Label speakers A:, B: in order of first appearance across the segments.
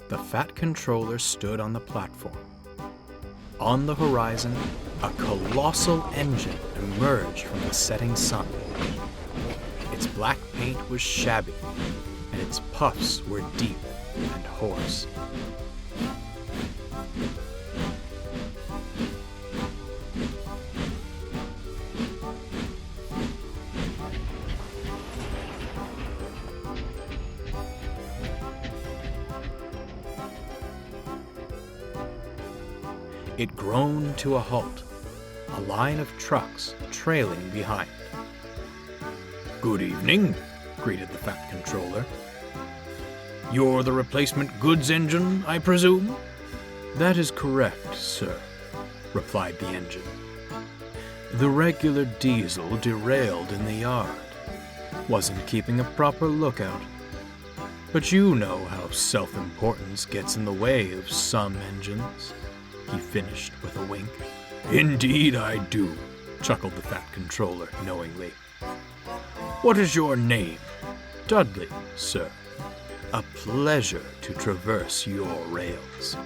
A: The Fat Controller stood on the platform. On the horizon, a colossal engine emerged from the setting sun. Its black paint was shabby, and its puffs were deep and hoarse. It groaned to a halt, a line of trucks trailing behind. "Good evening," greeted the Fat Controller. "You're the replacement goods engine, I presume?" "That is correct, sir," replied the engine. "The regular diesel derailed in the yard. Wasn't keeping a proper lookout. But you know how self-importance gets in the way of some engines," he finished with a wink. "Indeed I do," chuckled the Fat Controller knowingly. "What is your name?" "Dudley, sir. A pleasure to traverse your rails."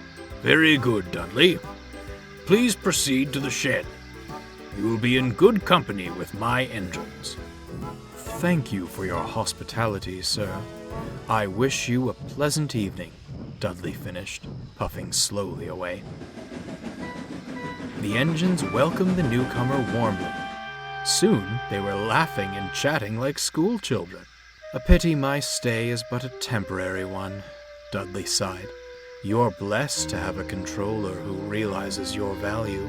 A: "Very good, Dudley. Please proceed to the shed. You will be in good company with my engines." "Thank you for your hospitality, sir. I wish you a pleasant evening," Dudley finished, puffing slowly away. The engines welcomed the newcomer warmly. Soon they were laughing and chatting like school children. "A pity my stay is but a temporary one," Dudley sighed. "You're blessed to have a controller who realizes your value.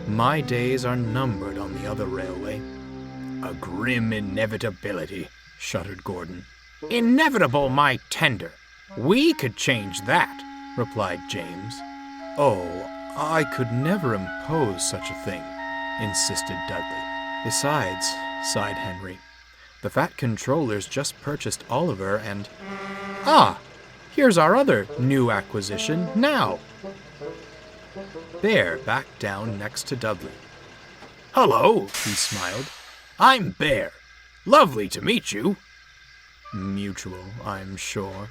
A: My days are numbered on the other railway." "A grim inevitability," shuddered Gordon. "Inevitable, my tender. We could change that," replied James. "Oh, I could never impose such a thing," insisted Dudley. "Besides," sighed Henry, "the Fat Controller's just purchased Oliver and—" "Ah, here's our other new acquisition now." Bear backed down next to Dudley. "Hello," he smiled. "I'm Bear. Lovely to meet you." "Mutual, I'm sure,"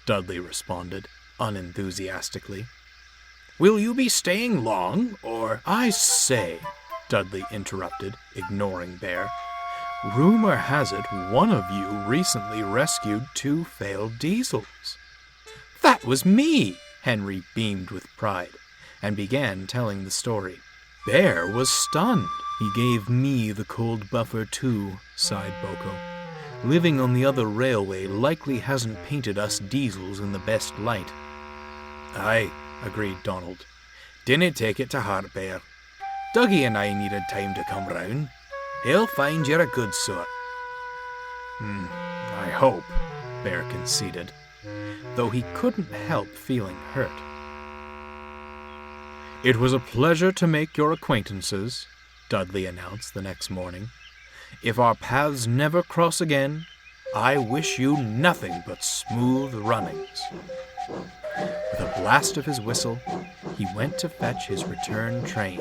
A: Dudley responded, unenthusiastically. "Will you be staying long, or—" "I say," Dudley interrupted, ignoring Bear. "Rumor has it one of you recently rescued 2 failed diesels." "That was me!" Henry beamed with pride, and began telling the story. Bear was stunned. "He gave me the cold buffer too," sighed Boko. "Living on the other railway likely hasn't painted us diesels in the best light." "Aye," agreed Donald. "Dinna take it to heart, Bear. Dougie and I needed time to come round. He'll find you're a good sort." "I hope," Bear conceded, though he couldn't help feeling hurt. "It was a pleasure to make your acquaintances," Dudley announced the next morning. "If our paths never cross again, I wish you nothing but smooth runnings." With a blast of his whistle, he went to fetch his return train.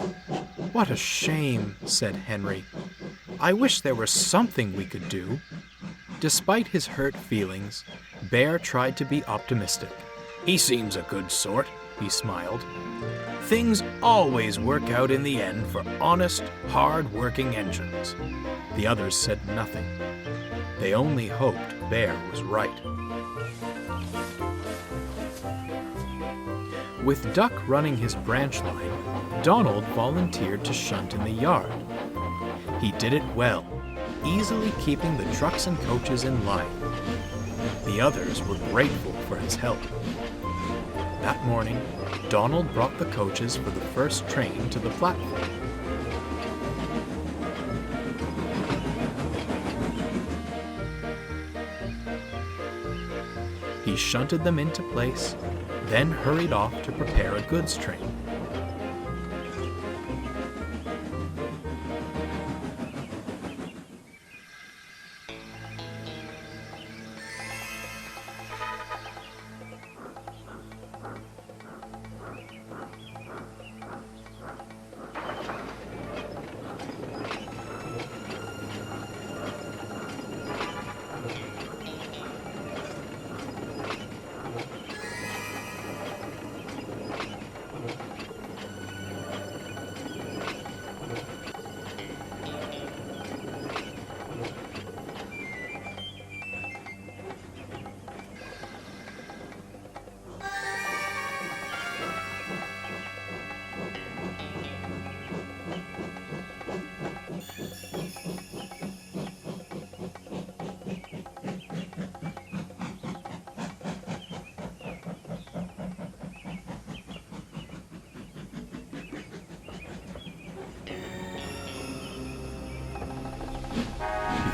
A: "What a shame," said Henry. "I wish there were something we could do." Despite his hurt feelings, Bear tried to be optimistic. "He seems a good sort," he smiled. "Things always work out in the end for honest, hard-working engines." The others said nothing. They only hoped Bear was right. With Duck running his branch line, Donald volunteered to shunt in the yard. He did it well, easily keeping the trucks and coaches in line. The others were grateful for his help. That morning, Donald brought the coaches for the first train to the platform. He shunted them into place, then hurried off to prepare a goods train.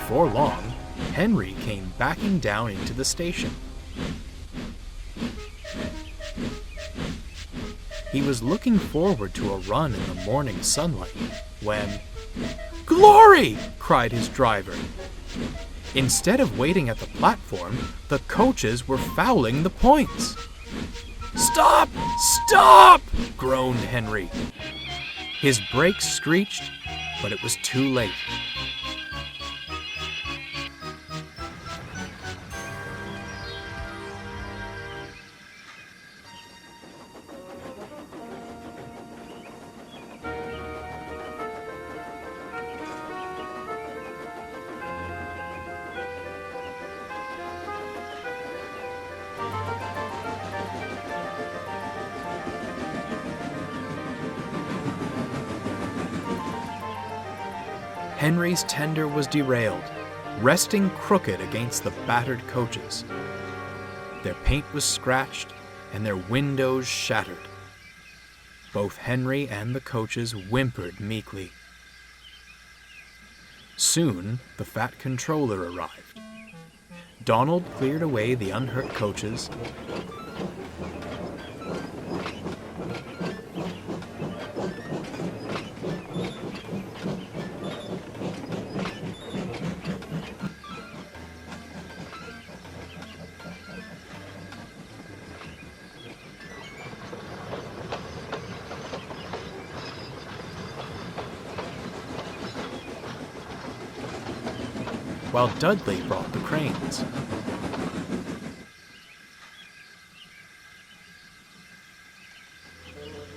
A: Before long, Henry came backing down into the station. He was looking forward to a run in the morning sunlight when... "Glory!" cried his driver. Instead of waiting at the platform, the coaches were fouling the points. "Stop! Stop!" groaned Henry. His brakes screeched, but it was too late. Henry's tender was derailed, resting crooked against the battered coaches. Their paint was scratched and their windows shattered. Both Henry and the coaches whimpered meekly. Soon, the fat controller arrived. Donald cleared away the unhurt coaches, while Dudley brought the cranes.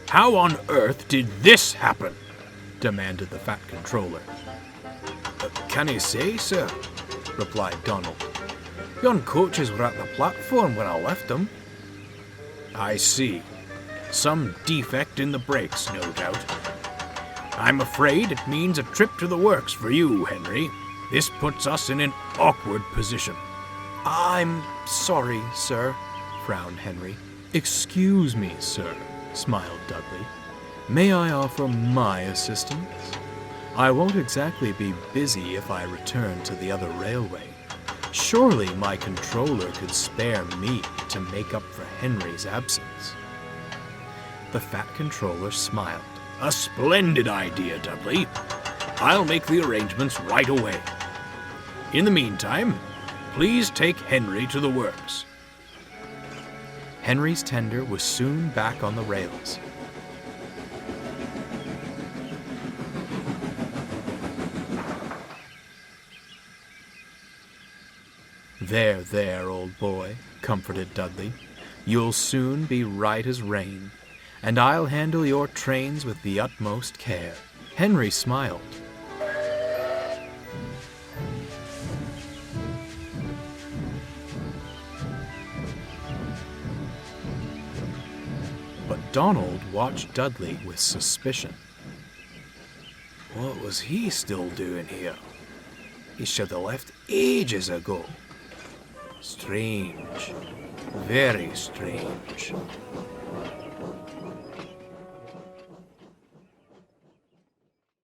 A: "How on earth did this happen?" demanded the fat controller. "Can I say, sir?" replied Donald. "Yon coaches were at the platform when I left them." "I see. Some defect in the brakes, no doubt. I'm afraid it means a trip to the works for you, Henry. This puts us in an awkward position." "I'm sorry, sir," frowned Henry. "Excuse me, sir," smiled Dudley. "May I offer my assistance? I won't exactly be busy if I return to the other railway. Surely my controller could spare me to make up for Henry's absence." The fat controller smiled. "A splendid idea, Dudley. I'll make the arrangements right away. In the meantime, please take Henry to the works." Henry's tender was soon back on the rails. There, old boy," comforted Dudley. "You'll soon be right as rain, and I'll handle your trains with the utmost care." Henry smiled. But Donald watched Dudley with suspicion. What was he still doing here? He should have left ages ago. Strange. Very strange.